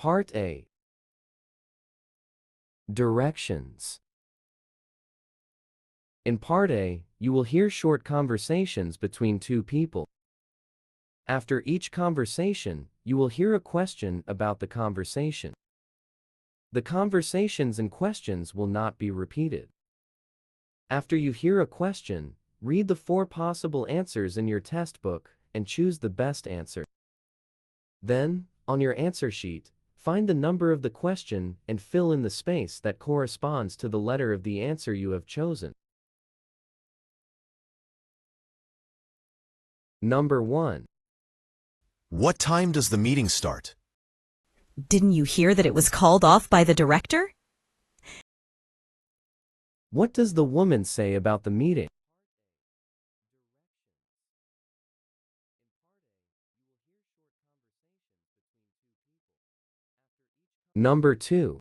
Part A. Directions. In Part A, you will hear short conversations between two people. After each conversation, you will hear a question about the conversation. The conversations and questions will not be repeated. After you hear a question, read the 4 possible answers in your test book and choose the best answer. Then, on your answer sheet, find the number of the question and fill in the space that corresponds to the letter of the answer you have chosen. Number 1. What time does the meeting start? Didn't you hear that it was called off by the director? What does the woman say about the meeting? Number 2.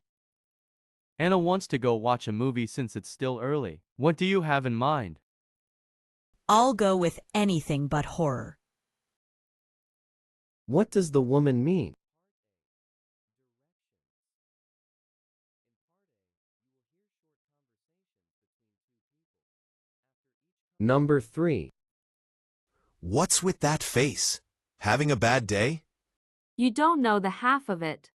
Anna wants to go watch a movie since it's still early. What do you have in mind? I'll go with anything but horror. What does the woman mean? Number 3. What's with that face? Having a bad day? You don't know the half of it.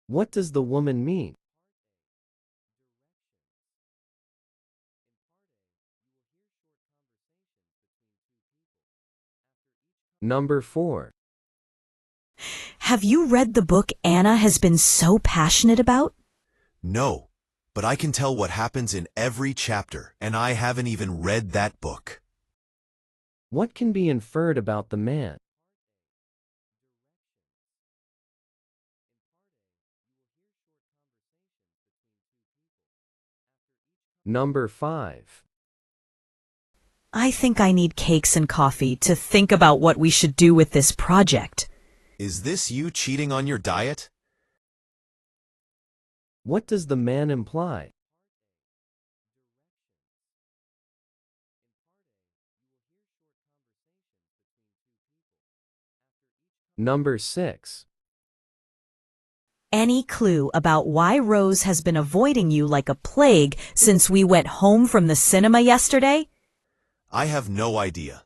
What does the woman mean? Number 4. Have you read the book Anna has been so passionate about? No, but I can tell what happens in every chapter, and I haven't even read that book. What can be inferred about the man? Number 5. I think I need cakes and coffee to think about what we should do with this project. Is this you cheating on your diet? What does the man imply? Number 6. Any clue about why Rose has been avoiding you like a plague since we went home from the cinema yesterday? I have no idea.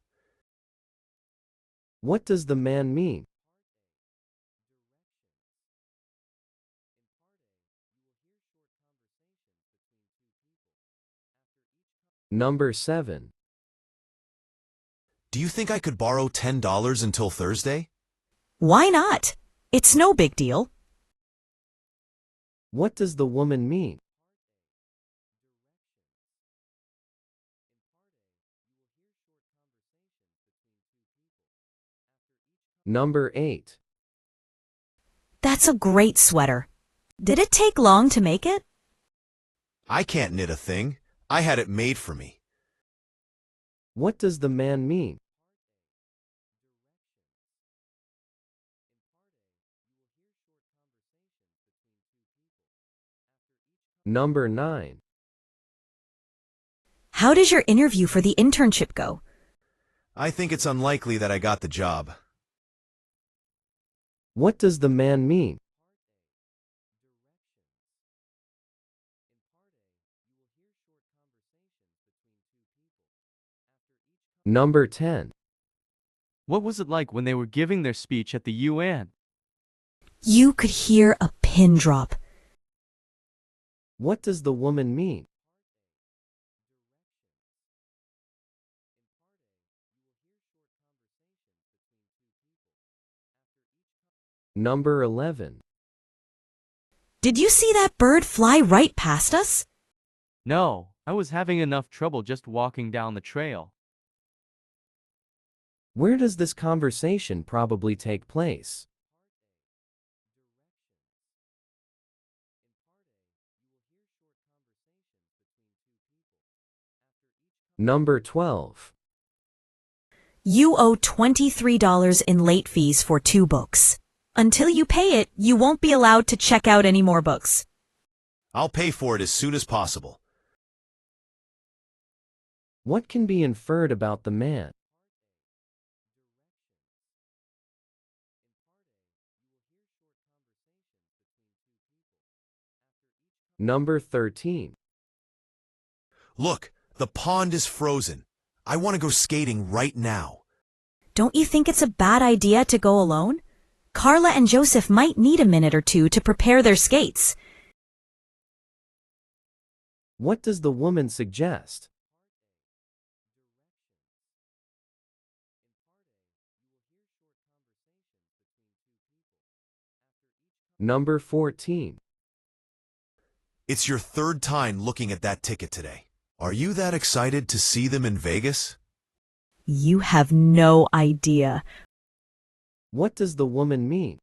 What does the man mean? Number 7. Do you think I could borrow $10 until Thursday? Why not? It's no big deal. What does the woman mean? Number 8. That's a great sweater. Did it take long to make it? I can't knit a thing. I had it made for me. What does the man mean? Number 9. How does your interview for the internship go? I think it's unlikely that I got the job. What does the man mean? Number 10. What was it like when they were giving their speech at the UN? You could hear a pin drop. What does the woman mean? Number 11. Did you see that bird fly right past us? No, I was having enough trouble just walking down the trail. Where does this conversation probably take place? Number 12. You owe $23 in late fees for 2 books. Until you pay it, you won't be allowed to check out any more books. I'll pay for it as soon as possible. What can be inferred about the man? Number 13. Look, the pond is frozen. I want to go skating right now. Don't you think it's a bad idea to go alone? Carla and Joseph might need a minute or two to prepare their skates. What does the woman suggest? Number 14. It's your third time looking at that ticket today. Are you that excited to see them in Vegas? You have no idea. What does the woman mean?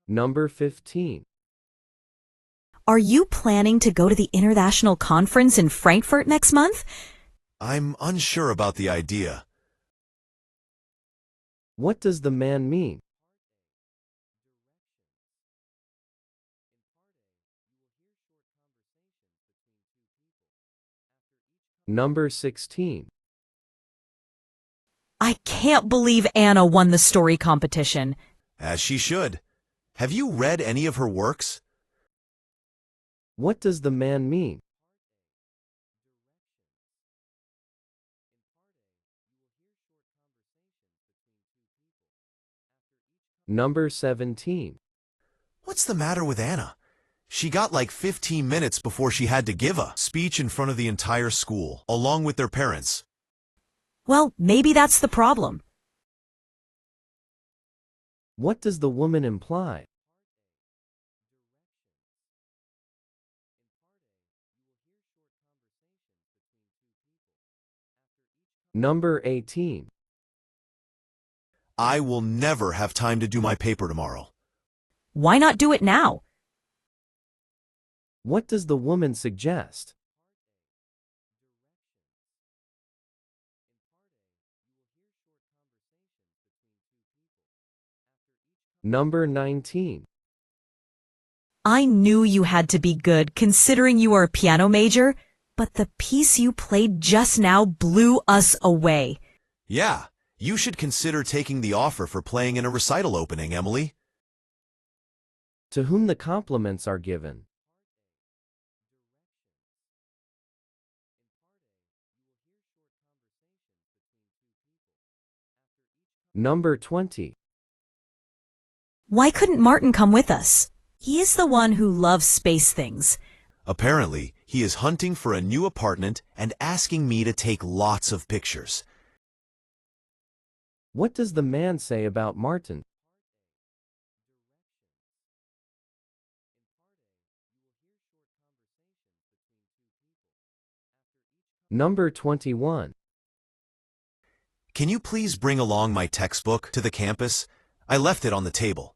Number 15. Are you planning to go to the international conference in Frankfurt next month? I'm unsure about the idea. What does the man mean? Number 16. I can't believe Anna won the story competition. As she should. Have you read any of her works? What does the man mean? Number 17. What's the matter with Anna? She got like 15 minutes before she had to give a speech in front of the entire school, along with their parents. Well, maybe that's the problem. What does the woman imply? Number 18. I will never have time to do my paper tomorrow. Why not do it now? What does the woman suggest? Number 19. I knew you had to be good considering you are a piano major, but the piece you played just now blew us away. Yeah, you should consider taking the offer for playing in a recital opening, Emily. To whom the compliments are given. Number 20. Why couldn't Martin come with us? He is the one who loves space things. Apparently, he is hunting for a new apartment and asking me to take lots of pictures. What does the man say about Martin? Number 21. Can you please bring along my textbook to the campus? I left it on the table.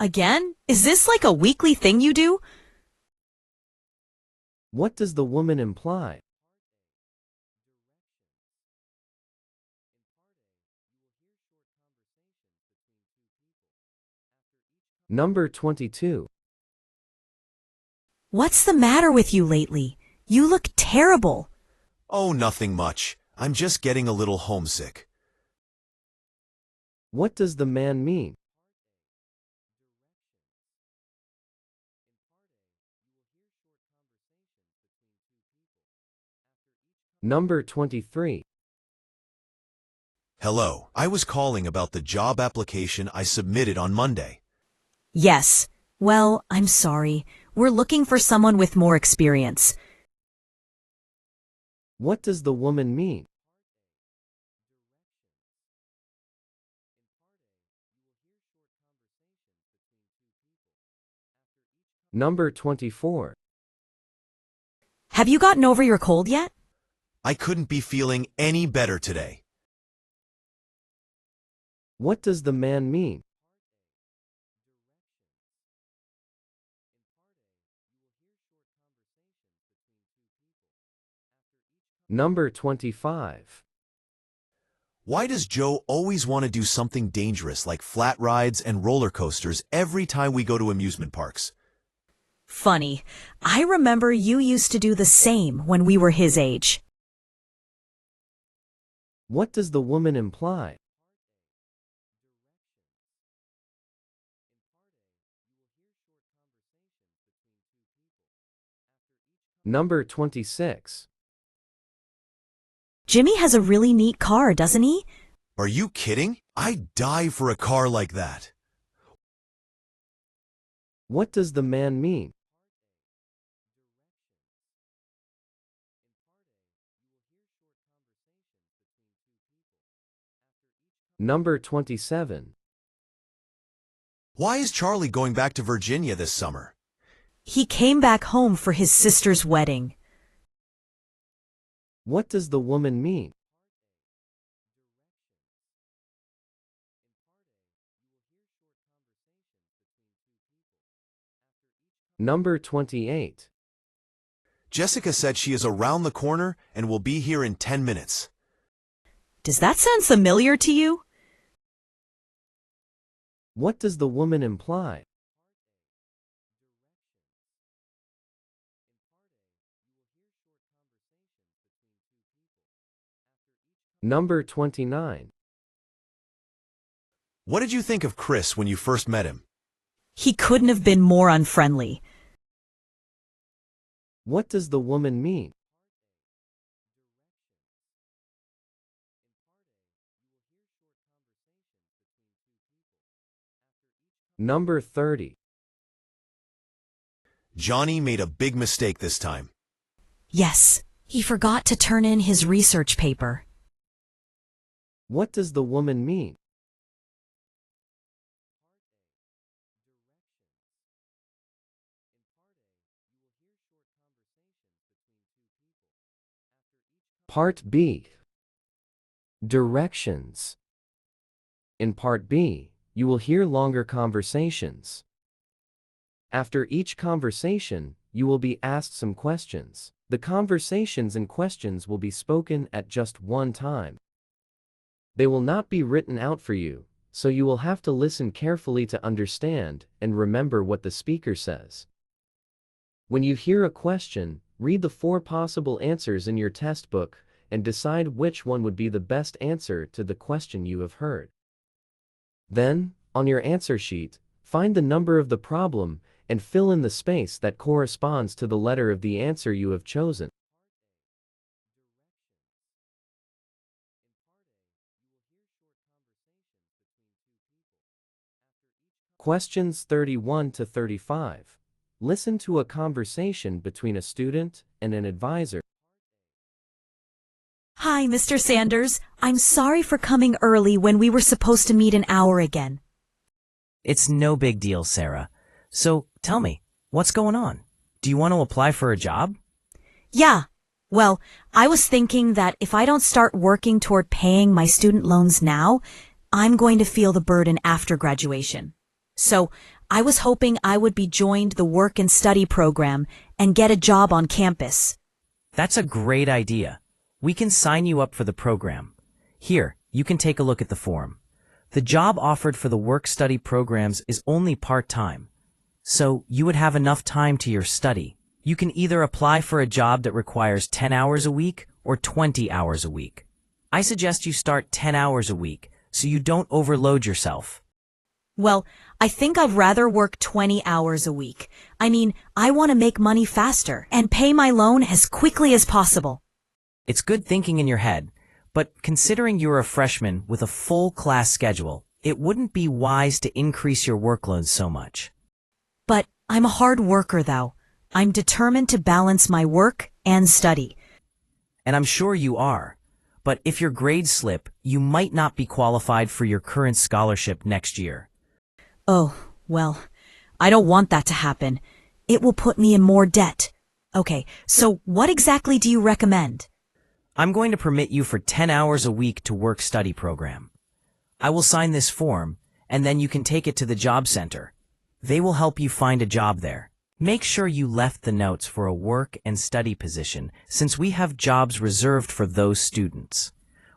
Again? Is this like a weekly thing you do? What does the woman imply? Number 22. What's the matter with you lately? You look terrible. Oh, nothing much. I'm just getting a little homesick. What does the man mean? Number 23. Hello, I was calling about the job application I submitted on Monday. Yes. Well, I'm sorry. We're looking for someone with more experience. What does the woman mean? Number 24. Have you gotten over your cold yet? I couldn't be feeling any better today. What does the man mean? Number 25. Why does Joe always want to do something dangerous like flat rides and roller coasters every time we go to amusement parks? Funny. I remember you used to do the same when we were his age. What does the woman imply? Number 26. Jimmy has a really neat car, doesn't he? Are you kidding? I'd die for a car like that. What does the man mean? Number 27. Why is Charlie going back to Virginia this summer? He came back home for his sister's wedding. What does the woman mean? Number 28. Jessica said she is around the corner and will be here in 10 minutes. Does that sound familiar to you? What does the woman imply? Number 29. What did you think of Chris when you first met him? He couldn't have been more unfriendly. What does the woman mean? Number 30. Johnny made a big mistake this time. Yes, he forgot to turn in his research paper. What does the woman mean? Part B. Directions. In Part B, you will hear longer conversations. After each conversation, you will be asked some questions. The conversations and questions will be spoken at just one time. They will not be written out for you, so you will have to listen carefully to understand and remember what the speaker says. When you hear a question, read the 4 possible answers in your test book and decide which one would be the best answer to the question you have heard. Then, on your answer sheet, find the number of the problem and fill in the space that corresponds to the letter of the answer you have chosen. Questions 31 to 35. Listen to a conversation between a student and an advisor. Hi, Mr. Sanders. I'm sorry for coming early when we were supposed to meet an hour again. It's no big deal, Sarah. So, tell me, what's going on? Do you want to apply for a job? Yeah. Well, I was thinking that if I don't start working toward paying my student loans now, I'm going to feel the burden after graduation. So, I was hoping I would be joined the work and study program and get a job on campus. That's a great idea. We can sign you up for the program. Here, you can take a look at the form. The job offered for the work-study programs is only part-time, so you would have enough time to your study. You can either apply for a job that requires 10 hours a week or 20 hours a week. I suggest you start 10 hours a week so you don't overload yourself. Well, I think I'd rather work 20 hours a week. I mean, I want to make money faster and pay my loan as quickly as possible. It's good thinking in your head, but considering you're a freshman with a full class schedule, it wouldn't be wise to increase your workload so much. But I'm a hard worker, though. I'm determined to balance my work and study. And I'm sure you are. But if your grades slip, you might not be qualified for your current scholarship next year. Oh, well, I don't want that to happen. It will put me in more debt. Okay, so what exactly do you recommend? I'm going to permit you for 10 hours a week to work-study program. I will sign this form, and then you can take it to the job center. They will help you find a job there. Make sure you left the notes for a work and study position, since we have jobs reserved for those students.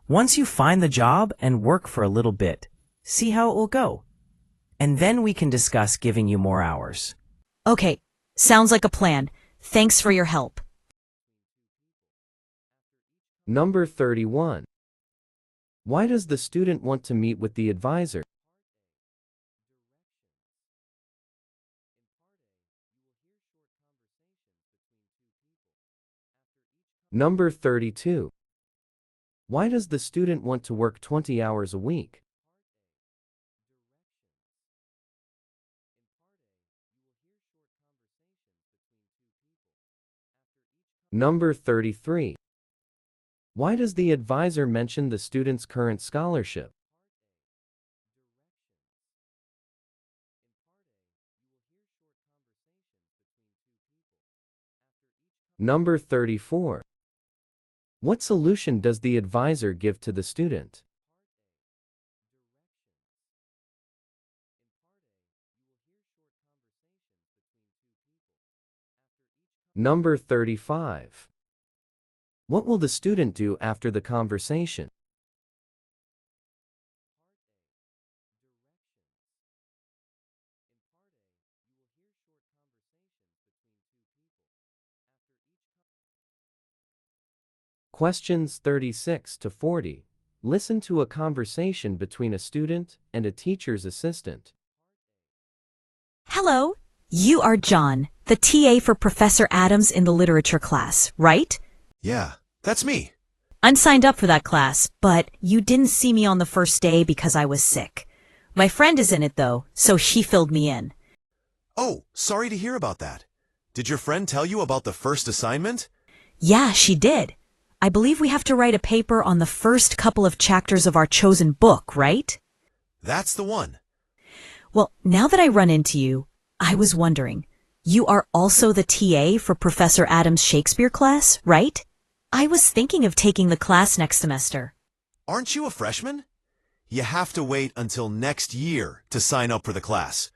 Once you find the job and work for a little bit, see how it will go. And then we can discuss giving you more hours. Okay, sounds like a plan. Thanks for your help. Number 31. Why does the student want to meet with the advisor? Number 32. Why does the student want to work 20 hours a week? Number 33. Why does the advisor mention the student's current scholarship? Number 34. What solution does the advisor give to the student? Number 35. What will the student do after the conversation? Questions 36 to 40. Listen to a conversation between a student and a teacher's assistant. Hello, you are John, the TA for Professor Adams in the literature class, right? Yeah, that's me. I'm signed up for that class, but you didn't see me on the first day because I was sick. My friend is in it though, so she filled me in. Oh, sorry to hear about that. Did your friend tell you about the first assignment? Yeah, she did. I believe we have to write a paper on the first couple of chapters of our chosen book, right? That's the one. Well, now that I run into you, I was wondering, you are also the TA for Professor Adams' Shakespeare class, right? I was thinking of taking the class next semester. Aren't you a freshman? You have to wait until next year to sign up for the class.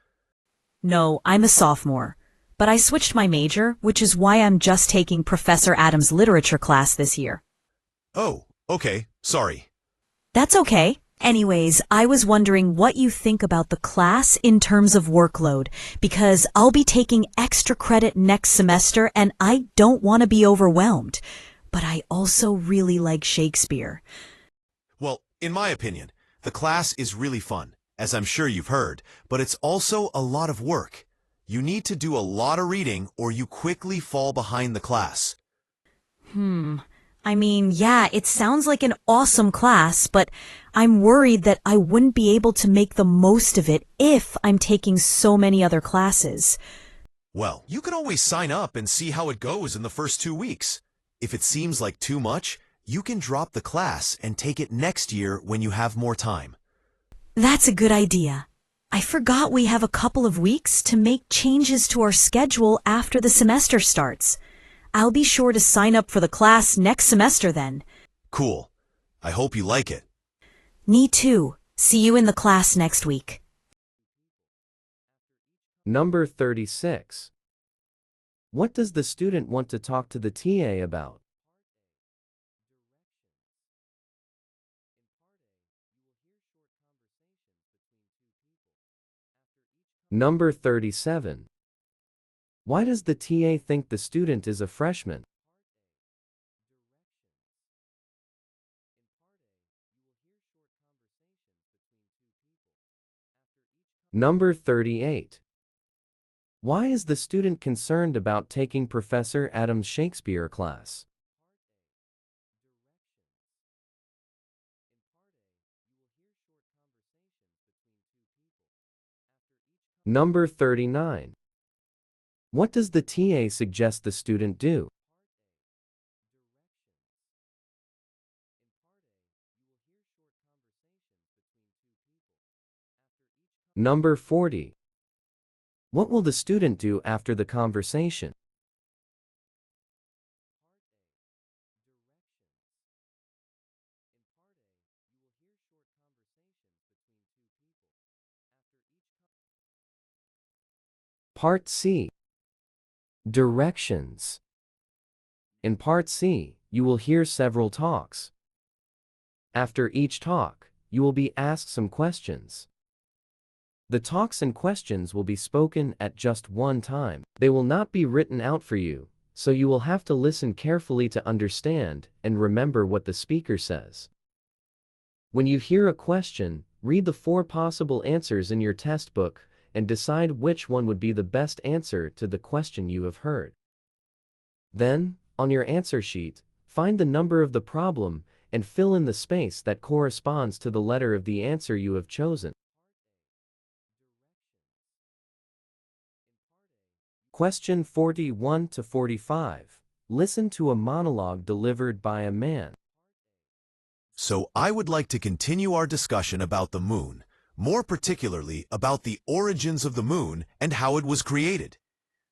No, I'm a sophomore, but I switched my major, which is why I'm just taking Professor Adams' literature class this year. Oh, okay, sorry. That's okay. Anyways, I was wondering what you think about the class in terms of workload, because I'll be taking extra credit next semester and I don't want to be overwhelmed. But I also really like Shakespeare. Well, in my opinion, the class is really fun, as I'm sure you've heard, but it's also a lot of work. You need to do a lot of reading or you quickly fall behind the class. I mean, yeah, it sounds like an awesome class, but I'm worried that I wouldn't be able to make the most of it if I'm taking so many other classes. Well, you can always sign up and see how it goes in the first 2 weeks. If it seems like too much, you can drop the class and take it next year when you have more time. That's a good idea. I forgot we have a couple of weeks to make changes to our schedule after the semester starts. I'll be sure to sign up for the class next semester then. Cool. I hope you like it. Me too. See you in the class next week. Number 36. What does the student want to talk to the TA about? Number 37. Why does the TA think the student is a freshman? Number 38. Why is the student concerned about taking Professor Adams' Shakespeare class? Number 39. What does the TA suggest the student do? Number 40. What will the student do after the conversation? Part C. Directions. In Part C, you will hear several talks. After each talk, you will be asked some questions. The talks and questions will be spoken at just one time. They will not be written out for you, so you will have to listen carefully to understand and remember what the speaker says. When you hear a question, read the 4 possible answers in your test book and decide which one would be the best answer to the question you have heard. Then, on your answer sheet, find the number of the problem and fill in the space that corresponds to the letter of the answer you have chosen. Question 41 to 45. Listen to a monologue delivered by a man. So I would like to continue our discussion about the moon, more particularly about the origins of the moon and how it was created.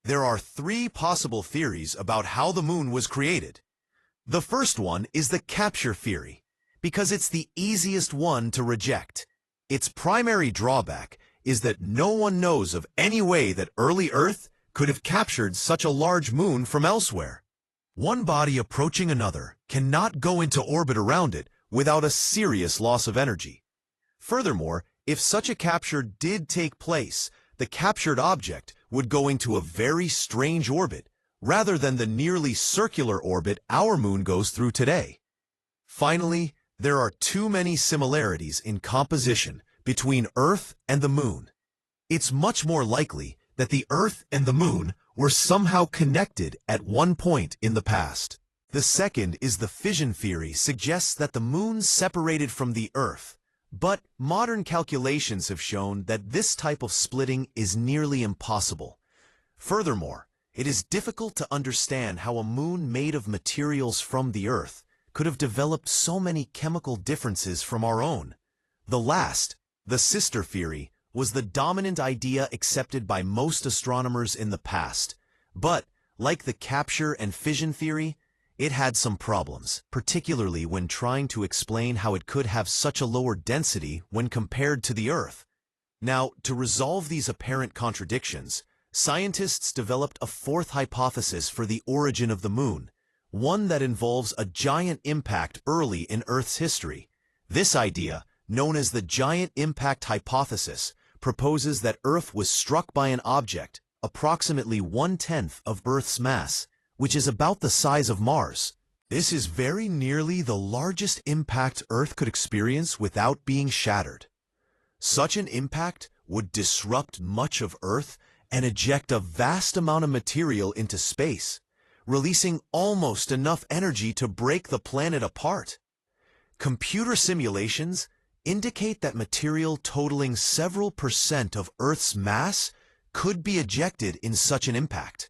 There are 3 possible theories about how the moon was created. The first one is the capture theory, because it's the easiest one to reject. Its primary drawback is that no one knows of any way that early Earth could have captured such a large moon from elsewhere. One body approaching another cannot go into orbit around it without a serious loss of energy. Furthermore, if such a capture did take place, the captured object would go into a very strange orbit, rather than the nearly circular orbit our moon goes through today. Finally, there are too many similarities in composition between Earth and the moon. It's much more likely that the Earth and the moon were somehow connected at one point in the past. The second is the fission theory suggests that the moon separated from the Earth, but modern calculations have shown that this type of splitting is nearly impossible. Furthermore, it is difficult to understand how a moon made of materials from the Earth could have developed so many chemical differences from our own. The last, the sister theory, was the dominant idea accepted by most astronomers in the past, but, like the capture and fission theory, it had some problems, particularly when trying to explain how it could have such a lower density when compared to the Earth. Now, to resolve these apparent contradictions, scientists developed a 4th hypothesis for the origin of the moon, one that involves a giant impact early in Earth's history. This idea, known as the giant impact hypothesis, proposes that Earth was struck by an object approximately 1/10 of Earth's mass, which is about the size of Mars. This is very nearly the largest impact Earth could experience without being shattered. Such an impact would disrupt much of Earth and eject a vast amount of material into space, releasing almost enough energy to break the planet apart. Computer simulations indicate that material totaling several percent of Earth's mass could be ejected in such an impact.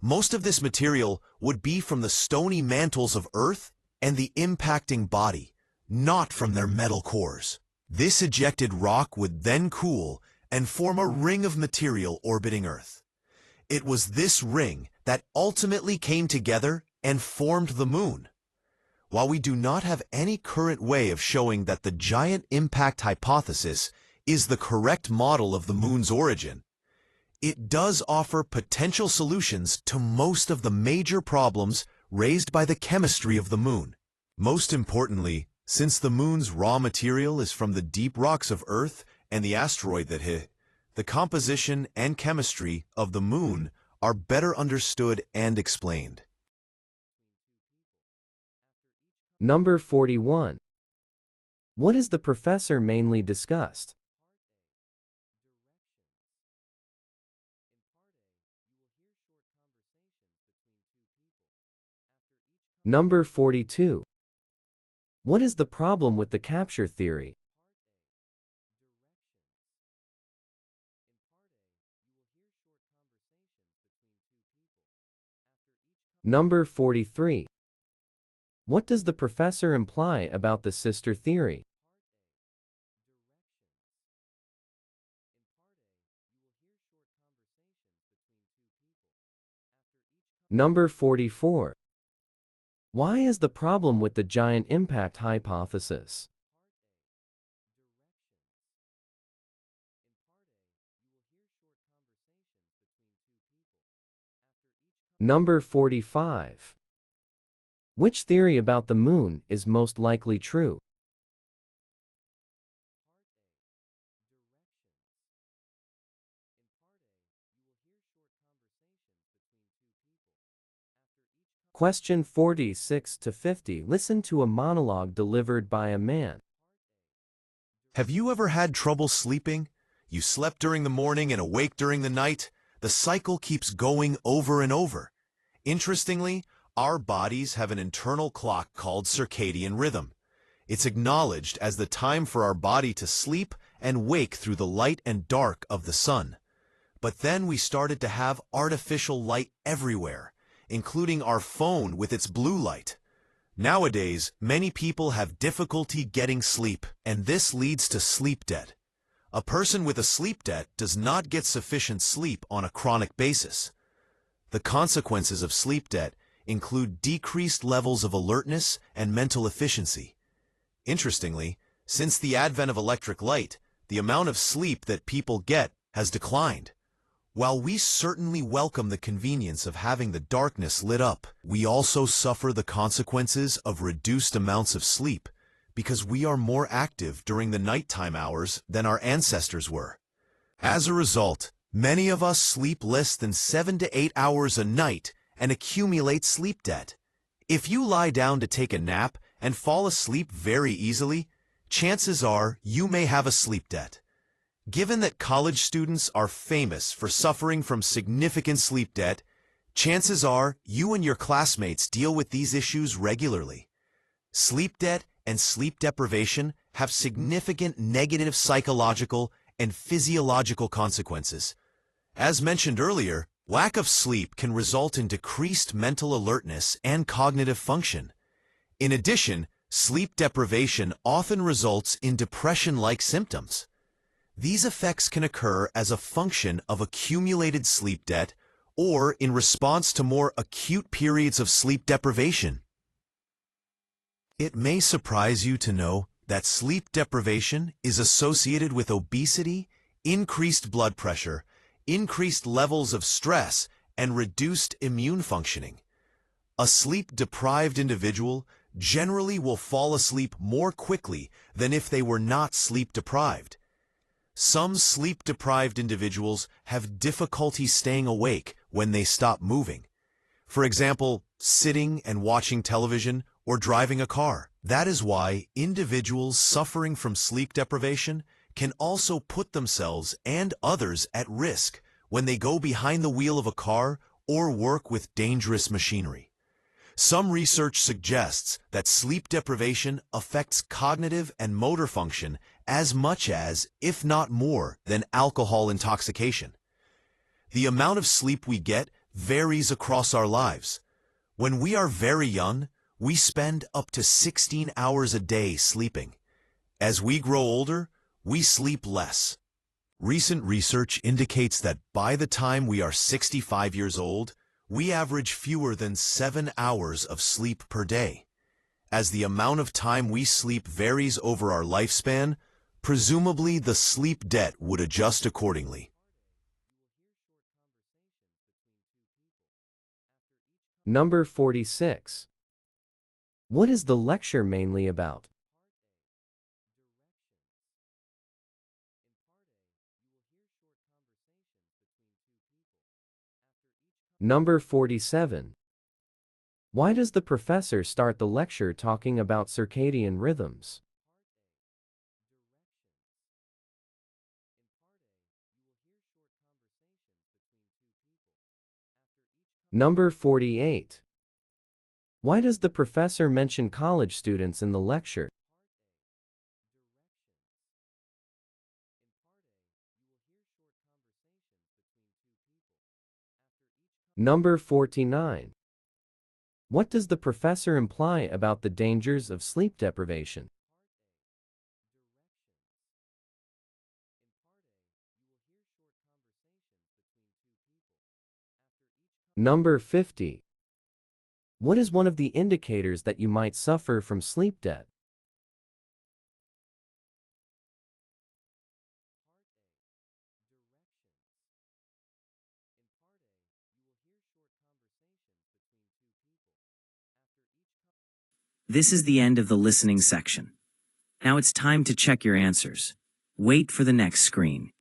Most of this material would be from the stony mantles of Earth and the impacting body, not from their metal cores. This ejected rock would then cool and form a ring of material orbiting Earth. It was this ring that ultimately came together and formed the moon. While we do not have any current way of showing that the giant impact hypothesis is the correct model of the moon's origin, it does offer potential solutions to most of the major problems raised by the chemistry of the moon. Most importantly, since the moon's raw material is from the deep rocks of Earth and the asteroid that hit, the composition and chemistry of the moon are better understood and explained. Number 41. What is the professor mainly discussed? Number 42. What is the problem with the capture theory? Number 43. What does the professor imply about the sister theory? Number 44. Why is the problem with the giant impact hypothesis? Number 45. Which theory about the moon is most likely true? Question 46 to 50. Listen to a monologue delivered by a man. Have you ever had trouble sleeping? You slept during the morning and awake during the night? The cycle keeps going over and over. Interestingly, our bodies have an internal clock called circadian rhythm. It's acknowledged as the time for our body to sleep and wake through the light and dark of the sun. But then we started to have artificial light everywhere, including our phone with its blue light. Nowadays, many people have difficulty getting sleep, and this leads to sleep debt. A person with a sleep debt does not get sufficient sleep on a chronic basis. The consequences of sleep debt include decreased levels of alertness and mental efficiency. Interestingly, since the advent of electric light, the amount of sleep that people get has declined. While we certainly welcome the convenience of having the darkness lit up, we also suffer the consequences of reduced amounts of sleep because we are more active during the nighttime hours than our ancestors were. As a result, many of us sleep less than 7 to 8 hours a night and accumulate sleep debt. If you lie down to take a nap and fall asleep very easily, chances are you may have a sleep debt. Given that college students are famous for suffering from significant sleep debt, chances are you and your classmates deal with these issues regularly. Sleep debt and sleep deprivation have significant negative psychological and physiological consequences. As mentioned earlier, lack of sleep can result in decreased mental alertness and cognitive function. In addition, sleep deprivation often results in depression-like symptoms. These effects can occur as a function of accumulated sleep debt or in response to more acute periods of sleep deprivation. It may surprise you to know that sleep deprivation is associated with obesity, increased blood pressure, increased levels of stress, and reduced immune functioning. A sleep-deprived individual generally will fall asleep more quickly than if they were not sleep-deprived. Some sleep-deprived individuals have difficulty staying awake when they stop moving. For example, sitting and watching television or driving a car. That is why individuals suffering from sleep deprivation can also put themselves and others at risk when they go behind the wheel of a car or work with dangerous machinery. Some research suggests that sleep deprivation affects cognitive and motor function as much as, if not more, than alcohol intoxication. The amount of sleep we get varies across our lives. When we are very young, we spend up to 16 hours a day sleeping. As we grow older, we sleep less. Recent research indicates that by the time we are 65 years old, we average fewer than 7 hours of sleep per day. As the amount of time we sleep varies over our lifespan, presumably the sleep debt would adjust accordingly. Number 46. What is the lecture mainly about? Number 47. Why does the professor start the lecture talking about circadian rhythms? Number 48. Why does the professor mention college students in the lecture? Number 49. What does the professor imply about the dangers of sleep deprivation? Number 50. What is one of the indicators that you might suffer from sleep debt? This is the end of the listening section. Now it's time to check your answers. Wait for the next screen.